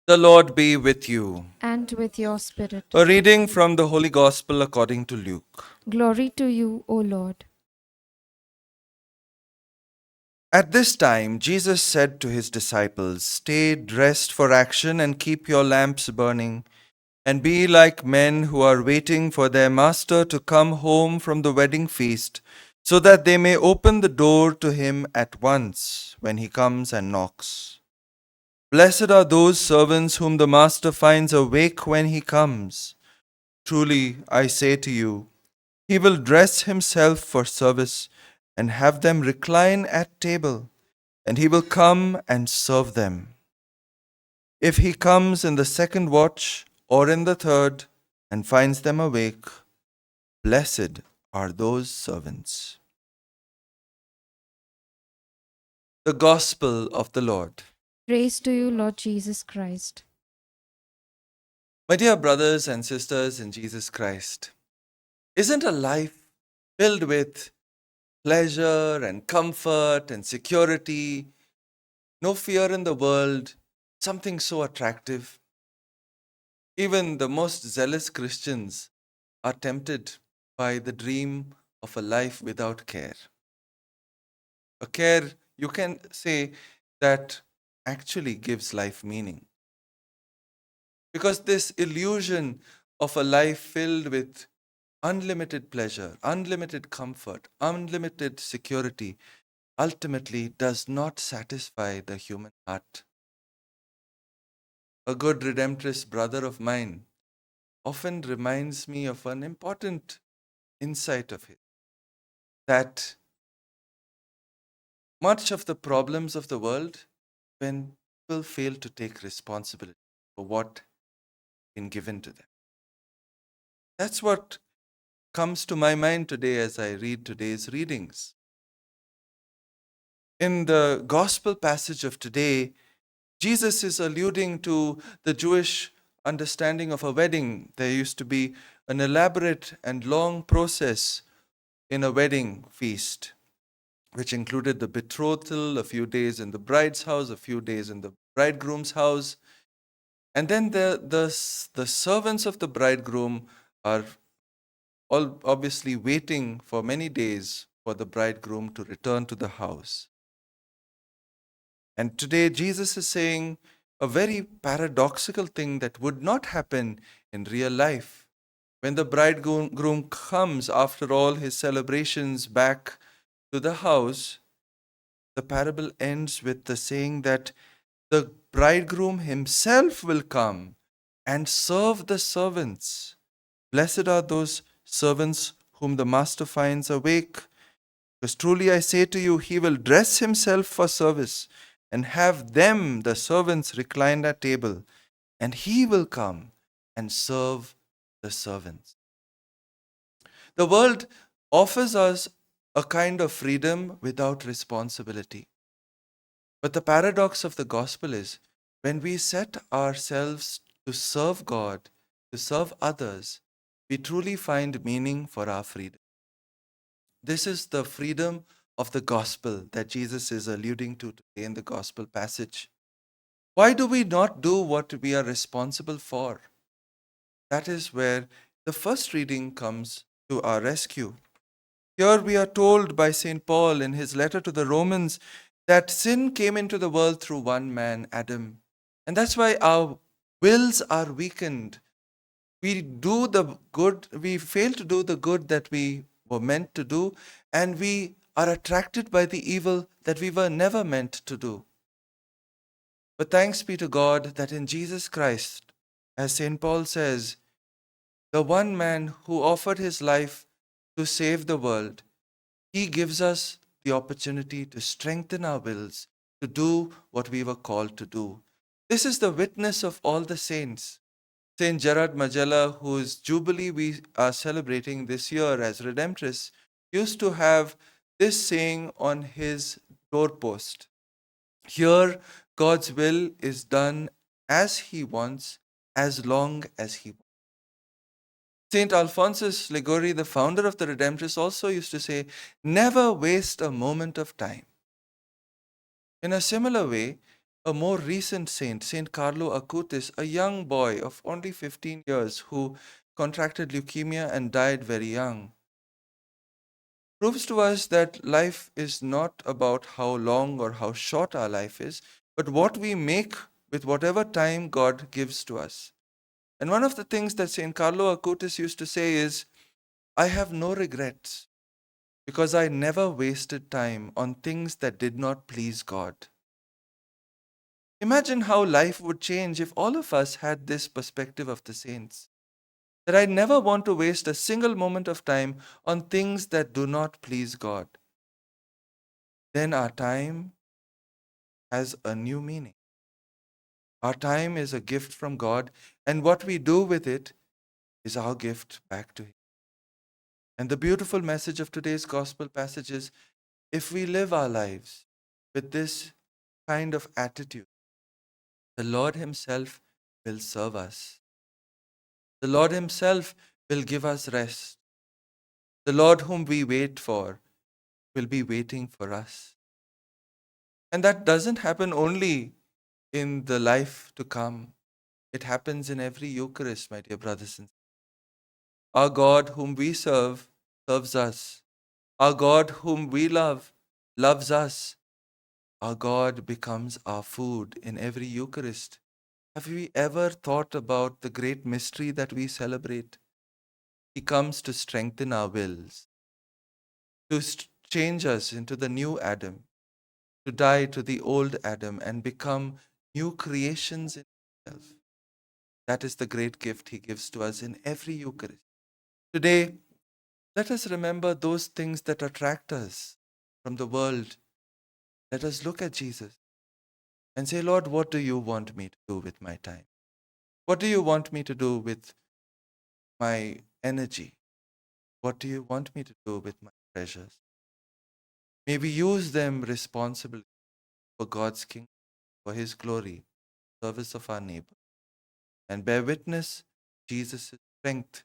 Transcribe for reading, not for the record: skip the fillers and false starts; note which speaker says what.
Speaker 1: The Lord be with you.
Speaker 2: And with your spirit.
Speaker 1: A reading from the Holy Gospel according to Luke.
Speaker 2: Glory to you, O Lord.
Speaker 1: At this time, Jesus said to his disciples, "Stay dressed for action and keep your lamps burning, and be like men who are waiting for their master to come home from the wedding feast, so that they may open the door to him at once when he comes and knocks. Blessed are those servants whom the master finds awake when he comes. Truly, I say to you, he will dress himself for service and have them recline at table, and he will come and serve them. If he comes in the second watch or in the third and finds them awake, blessed are those servants." The Gospel of the Lord.
Speaker 2: Praise to you, Lord Jesus Christ.
Speaker 1: My dear brothers and sisters in Jesus Christ, isn't a life filled with pleasure and comfort and security, no fear in the world, something so attractive? Even the most zealous Christians are tempted by the dream of a life without care. A care, you can say, that actually gives life meaning. Because this illusion of a life filled with unlimited pleasure, unlimited comfort, unlimited security ultimately does not satisfy the human heart. A good Redemptorist brother of mine often reminds me of an important insight of his, that much of the problems of the world when people fail to take responsibility for what has been given to them. That's what comes to my mind today as I read today's readings. In the gospel passage of today, Jesus is alluding to the Jewish understanding of a wedding. There used to be an elaborate and long process in a wedding feast, which included the betrothal, a few days in the bride's house, a few days in the bridegroom's house. And then the servants of the bridegroom are all obviously waiting for many days for the bridegroom to return to the house. And today, Jesus is saying a very paradoxical thing that would not happen in real life. When the bridegroom comes after all his celebrations back to the house, the parable ends with the saying that the bridegroom himself will come and serve the servants. Blessed are those servants whom the master finds awake, because truly I say to you, he will dress himself for service and have them, the servants, reclined at table, and he will come and serve the servants. The world offers us a kind of freedom without responsibility. But the paradox of the gospel is when we set ourselves to serve God, to serve others, we truly find meaning for our freedom. This is the freedom of the gospel that Jesus is alluding to today in the gospel passage. Why do we not do what we are responsible for? That is where the first reading comes to our rescue. Here we are told by St. Paul in his letter to the Romans that sin came into the world through one man, Adam. And that's why our wills are weakened. We do the good, we fail to do the good that we were meant to do, and we are attracted by the evil that we were never meant to do. But thanks be to God that in Jesus Christ, as St. Paul says, the one man who offered his life to save the world, he gives us the opportunity to strengthen our wills to do what we were called to do. This is the witness of all the saints. Saint Gerard Majella, whose jubilee we are celebrating this year as Redemptorist, used to have this saying on his doorpost: "Here, God's will is done as He wants, as long as He wants." Saint Alphonsus Liguori, the founder of the Redemptorists, also used to say, "Never waste a moment of time." In a similar way, a more recent saint, Saint Carlo Acutis, a young boy of only 15 years who contracted leukemia and died very young, proves to us that life is not about how long or how short our life is, but what we make with whatever time God gives to us. And one of the things that St. Carlo Acutis used to say is, I have no regrets because I never wasted time on things that did not please God. Imagine how life would change if all of us had this perspective of the saints. That I never want to waste a single moment of time on things that do not please God. Then our time has a new meaning. Our time is a gift from God, and what we do with it is our gift back to Him. And the beautiful message of today's gospel passage is, if we live our lives with this kind of attitude, the Lord Himself will serve us. The Lord Himself will give us rest. The Lord whom we wait for will be waiting for us. And that doesn't happen only in the life to come. It happens in every Eucharist, my dear brothers and sisters. Our God whom we serve serves us. Our God whom we love loves us. Our God becomes our food in every Eucharist. Have we ever thought about the great mystery that we celebrate? He comes to strengthen our wills, to change us into the new Adam, to die to the old Adam and become new creations in Himself. That is the great gift He gives to us in every Eucharist. Today, let us remember those things that attract us from the world. Let us look at Jesus and say, Lord, what do you want me to do with my time? What do you want me to do with my energy? What do you want me to do with my treasures? May we use them responsibly for God's kingdom, for His glory, service of our neighbor, and bear witness Jesus' strength